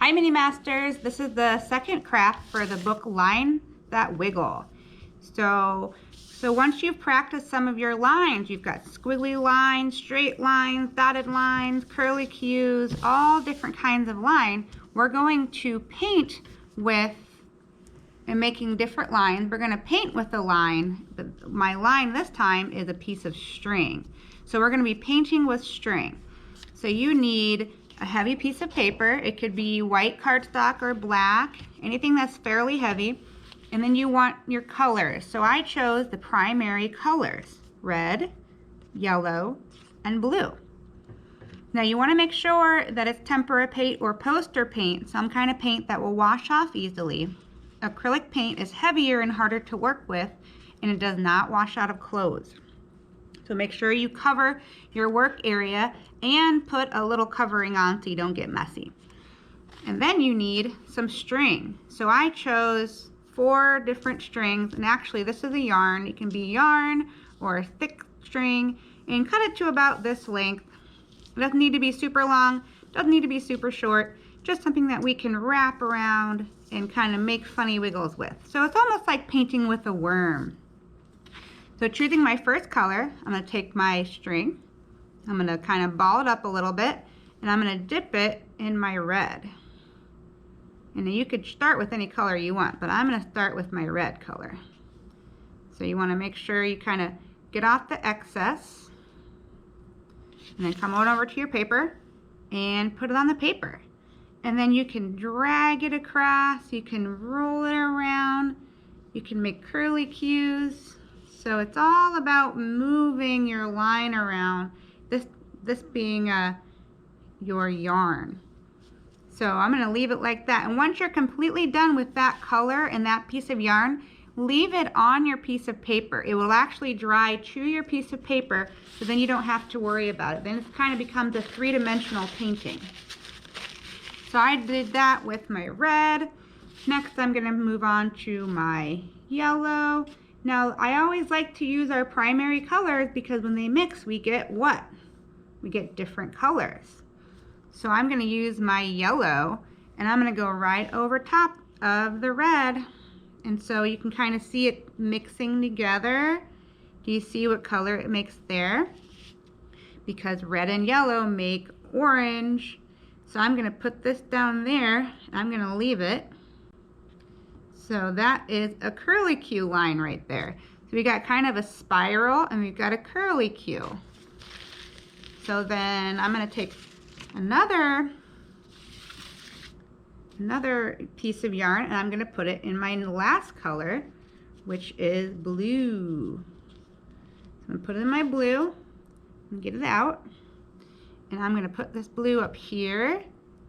Hi Mini Masters, this is the second craft for the book Line That Wiggle. So once you've practiced some of your lines, you've got squiggly lines, straight lines, dotted lines, curlicues, all different kinds of line. We're going to paint with and making different lines. We're going to paint with a line, but my line this time is a piece of string. So we're going to be painting with string. So you need a heavy piece of paper. It could be white cardstock or black, anything that's fairly heavy. And then you want your colors. So I chose the primary colors, red, yellow, and blue. Now you want to make sure that it's tempera paint or poster paint, some kind of paint that will wash off easily. Acrylic paint is heavier and harder to work with, and it does not wash out of clothes. So make sure you cover your work area and put a little covering on so you don't get messy. And then you need some string. So I chose 4 different strings, and actually this is a yarn. It can be yarn or a thick string, and cut it to about this length. It doesn't need to be super long, doesn't need to be super short, just something that we can wrap around and kind of make funny wiggles with. So it's almost like painting with a worm. So choosing my first color, I'm going to take my string, I'm going to kind of ball it up a little bit, and I'm going to dip it in my red. And you could start with any color you want, but I'm going to start with my red color. So you want to make sure you kind of get off the excess, and then come on over to your paper and put it on the paper. And then you can drag it across, you can roll it around, you can make curlicues. So it's all about moving your line around, this being your yarn. So I'm going to leave it like that. And once you're completely done with that color and that piece of yarn, leave it on your piece of paper. It will actually dry to your piece of paper, so then you don't have to worry about it. Then it kind of becomes a 3-dimensional painting. So I did that with my red. Next I'm going to move on to my yellow. Now I always like to use our primary colors because when they mix we get what? We get different colors. So I'm going to use my yellow, and I'm going to go right over top of the red. And so you can kind of see it mixing together. Do you see what color it makes there? Because red and yellow make orange. So I'm going to put this down there, and I'm going to leave it. So that is a curlicue line right there. So we got kind of a spiral, and we've got a curlicue. So then I'm going to take another piece of yarn, and I'm going to put it in my last color, which is blue. So I'm going to put it in my blue and get it out. And I'm going to put this blue up here,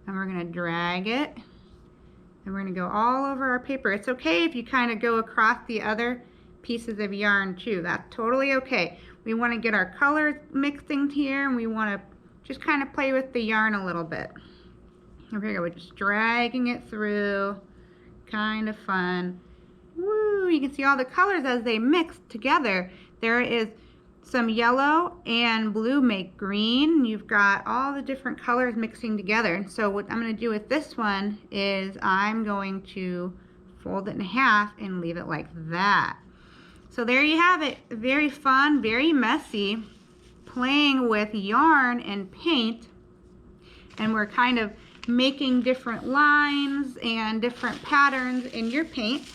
and we're going to drag it, and we're going to go all over our paper. It's okay if you kind of go across the other pieces of yarn too. That's totally okay. We want to get our colors mixing here, and we want to just kind of play with the yarn a little bit. Here we go, we're just dragging it through. Kind of fun. Woo! You can see all the colors as they mix together. There is some yellow and blue make green. You've got all the different colors mixing together. And so what I'm going to do with this one is I'm going to fold it in half and leave it like that. So there you have it. Very fun, very messy, playing with yarn and paint. And we're kind of making different lines and different patterns in your paint.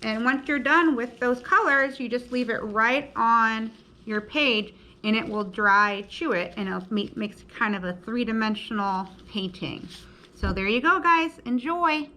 And once you're done with those colors, you just leave it right on your page, and it will dry to it, and it'll makes kind of a 3-dimensional painting. So there you go, guys. Enjoy.